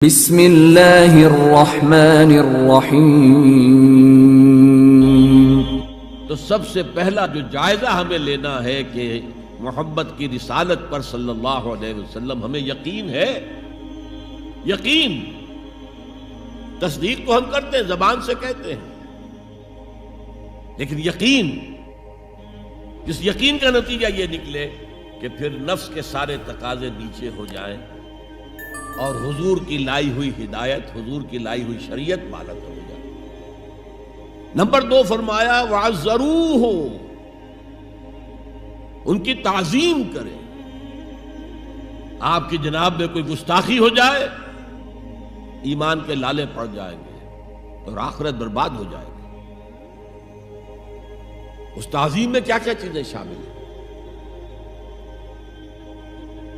بسم اللہ الرحمن الرحیم۔ تو سب سے پہلا جو جائزہ ہمیں لینا ہے کہ محمد کی رسالت پر صلی اللہ علیہ وسلم ہمیں یقین ہے۔ یقین، تصدیق تو ہم کرتے ہیں، زبان سے کہتے ہیں، لیکن یقین، جس یقین کا نتیجہ یہ نکلے کہ پھر نفس کے سارے تقاضے نیچے ہو جائیں اور حضور کی لائی ہوئی ہدایت، حضور کی لائی ہوئی شریعت بالا ہو جائے۔ نمبر 2 فرمایا وَعَزَّرُوهُ، ان کی تعظیم کریں۔ آپ کی جناب میں کوئی گستاخی ہو جائے، ایمان کے لالے پڑ جائیں گے اور آخرت برباد ہو جائے گی۔ اس تعظیم میں کیا کیا چیزیں شامل ہیں؟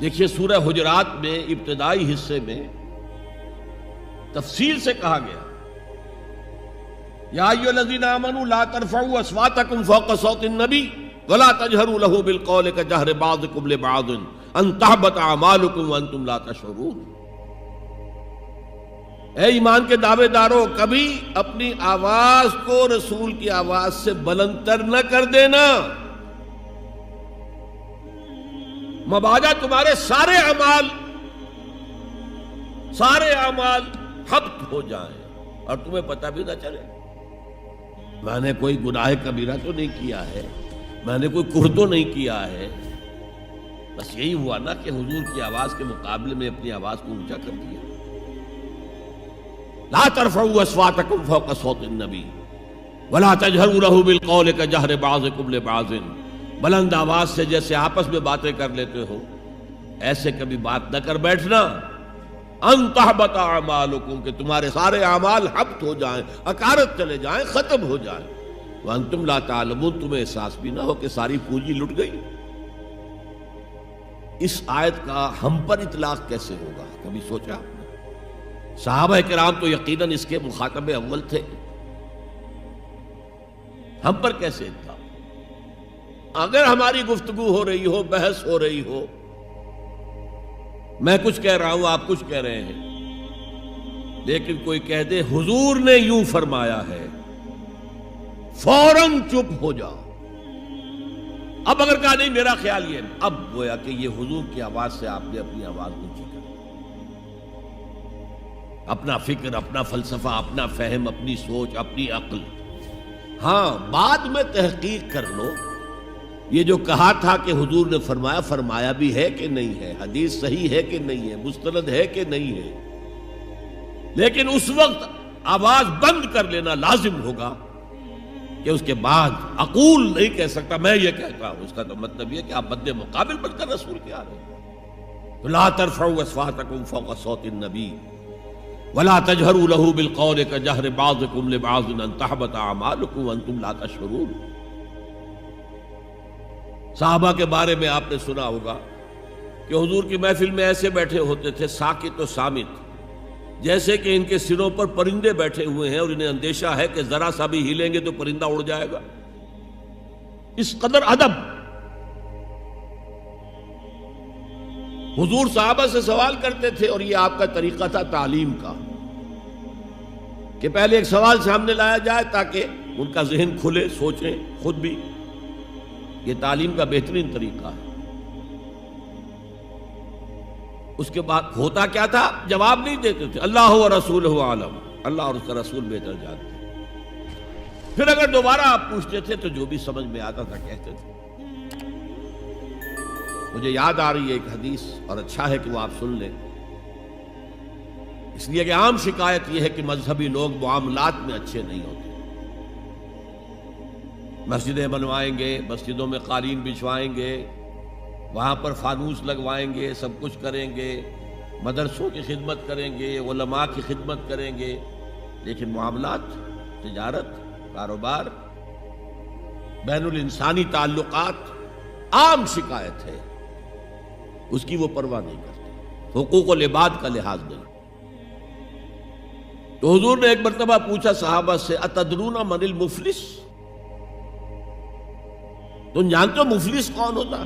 دیکھیے سورہ حجرات میں ابتدائی حصے میں تفصیل سے کہا گیا، یا ایھا الذین آمنوا لا ترفعوا اصواتکم فوق صوت النبی ولا تجہروا لہ بالقول کجہر بعضکم لبعض ان تحبط اعمالکم وانتم لا تشعرون۔ اے ایمان کے دعوے دارو، کبھی اپنی آواز کو رسول کی آواز سے بلند تر نہ کر دینا، مبادا تمہارے سارے اعمال حبط ہو جائیں اور تمہیں پتہ بھی نہ چلے۔ میں نے کوئی گناہ کبیرہ تو نہیں کیا ہے، میں نے کوئی کفر تو نہیں کیا ہے، بس یہی ہوا نا کہ حضور کی آواز کے مقابلے میں اپنی آواز کو اونچا کر دیا۔ لا ترفعوا اصواتکم فوق صوت النبی ولا تجہروا لہ بالقول کجہر بعضکم لبعض، بلند آواز سے جیسے آپس میں باتیں کر لیتے ہو ایسے کبھی بات نہ کر بیٹھنا، ان تحبط اعمالکم، کہ تمہارے سارے اعمال حبط ہو جائیں، اکارت چلے جائیں، ختم ہو جائیں، وانتم لا تعلمون، تمہیں احساس بھی نہ ہو کہ ساری پونجی لٹ گئی۔ اس آیت کا ہم پر اطلاق کیسے ہوگا؟ کبھی سوچا؟ صحابہ کرام تو یقیناً اس کے مخاطب اول تھے، ہم پر کیسے اطلاق؟ اگر ہماری گفتگو ہو رہی ہو، بحث ہو رہی ہو، میں کچھ کہہ رہا ہوں، آپ کچھ کہہ رہے ہیں، لیکن کوئی کہہ دے حضور نے یوں فرمایا ہے، فوراً چپ ہو جاؤ۔ اب اگر کہا نہیں میرا خیال یہ، اب گویا کہ یہ حضور کی آواز سے آپ نے اپنی آواز اونچی کر، اپنا فکر، اپنا فلسفہ، اپنا فہم، اپنی سوچ، اپنی عقل، ہاں بعد میں تحقیق کر لو یہ جو کہا تھا کہ حضور نے فرمایا، فرمایا بھی ہے کہ نہیں ہے، حدیث صحیح ہے کہ نہیں ہے، مستند ہے کہ نہیں ہے، لیکن اس وقت آواز بند کر لینا لازم ہوگا کہ اس کے بعد اقول نہیں کہہ سکتا میں یہ کہتا ہوں، اس کا تو مطلب یہ کہ آپ بد مقابل بن کر رسول کے آ رہے ہیں۔ لا ترفعوا اصواتکم فوق صوت النبی ولا تجہروا لہ بالقول کجہر بعضکم لبعض ان تحبط اعمالکم وانتم لا تشعرون۔ صحابہ کے بارے میں آپ نے سنا ہوگا کہ حضور کی محفل میں ایسے بیٹھے ہوتے تھے ساکت و صامت، جیسے کہ ان کے سروں پر پرندے بیٹھے ہوئے ہیں اور انہیں اندیشہ ہے کہ ذرا سا بھی ہلیں گے تو پرندہ اڑ جائے گا، اس قدر ادب۔ حضور صحابہ سے سوال کرتے تھے اور یہ آپ کا طریقہ تھا تعلیم کا، کہ پہلے ایک سوال سامنے لایا جائے تاکہ ان کا ذہن کھلے، سوچیں خود بھی، یہ تعلیم کا بہترین طریقہ ہے۔ اس کے بعد ہوتا کیا تھا؟ جواب نہیں دیتے تھے، اللہ و رسولہ عالم، اللہ اور اس کا رسول بہتر جانتے ہیں۔ پھر اگر دوبارہ آپ پوچھتے تھے تو جو بھی سمجھ میں آتا تھا کہتے تھے۔ مجھے یاد آ رہی ہے ایک حدیث، اور اچھا ہے کہ وہ آپ سن لیں، اس لیے کہ عام شکایت یہ ہے کہ مذہبی لوگ معاملات میں اچھے نہیں ہوتے، مسجدیں بنوائیں گے، مسجدوں میں قالین بچھوائیں گے، وہاں پر فانوس لگوائیں گے، سب کچھ کریں گے، مدرسوں کی خدمت کریں گے، علماء کی خدمت کریں گے، لیکن معاملات، تجارت، کاروبار، بین الانسانی تعلقات، عام شکایت ہے، اس کی وہ پرواہ نہیں کرتے، حقوق العباد کا لحاظ نہیں۔ تو حضور نے ایک مرتبہ پوچھا صحابہ سے، اتدرون من المفلس، تم جانتے ہو مفلس کون ہوتا؟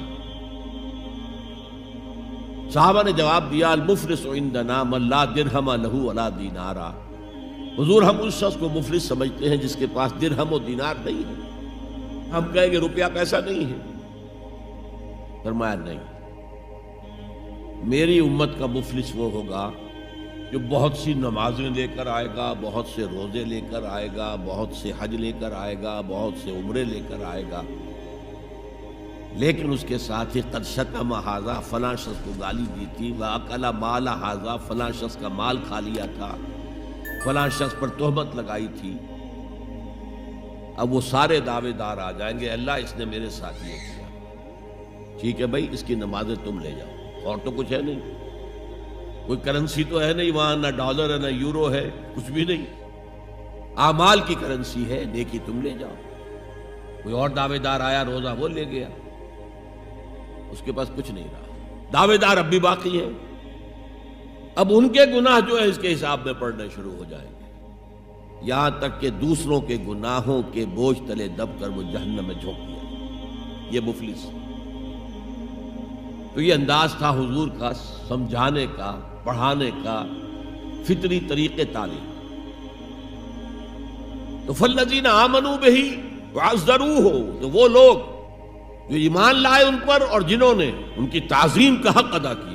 صحابہ نے جواب دیا المفلس عندنا من لا درہم لہ ولا دینارا، حضور ہم اس شخص کو مفلس سمجھتے ہیں جس کے پاس درہم و دینار نہیں ہے۔ ہم کہیں گے روپیہ پیسہ نہیں ہے، فرمایا نہیں، میری امت کا مفلس وہ ہوگا جو بہت سی نمازیں لے کر آئے گا، بہت سے روزے لے کر آئے گا، بہت سے حج لے کر آئے گا، بہت سے عمرے لے کر آئے گا، لیکن اس کے ساتھ ہی قد شتم ھذا، فلاں شخص کو گالی دی تھی، وَأَكَلَ مَالَ ھذا، فلاں شخص کا مال کھا لیا تھا، فلاں شخص پر تہمت لگائی تھی۔ اب وہ سارے دعوے دار آ جائیں گے، اللہ اس نے میرے ساتھ یہ کیا، ٹھیک ہے بھائی اس کی نمازیں تم لے جاؤ، اور تو کچھ ہے نہیں، کوئی کرنسی تو ہے نہیں وہاں، نہ ڈالر ہے نہ یورو ہے، کچھ بھی نہیں، اعمال کی کرنسی ہے، نیکی تم لے جاؤ۔ کوئی اور دعوے دار آیا، روزہ وہ لے گیا، اس کے پاس کچھ نہیں رہا، دعوے دار اب بھی باقی ہیں، اب ان کے گناہ جو ہے اس کے حساب میں پڑنے شروع ہو جائیں گے، یہاں تک کہ دوسروں کے گناہوں کے بوجھ تلے دب کر وہ جہنم میں جھونک دیا۔ یہ مفلس، تو یہ انداز تھا حضور کا سمجھانے کا، پڑھانے کا، فطری طریقے تعلیم۔ تو فالذین آمنوا بہ وعزروہ، تو وہ لوگ جو ایمان لائے ان پر اور جنہوں نے ان کی تعظیم کا حق ادا کیا۔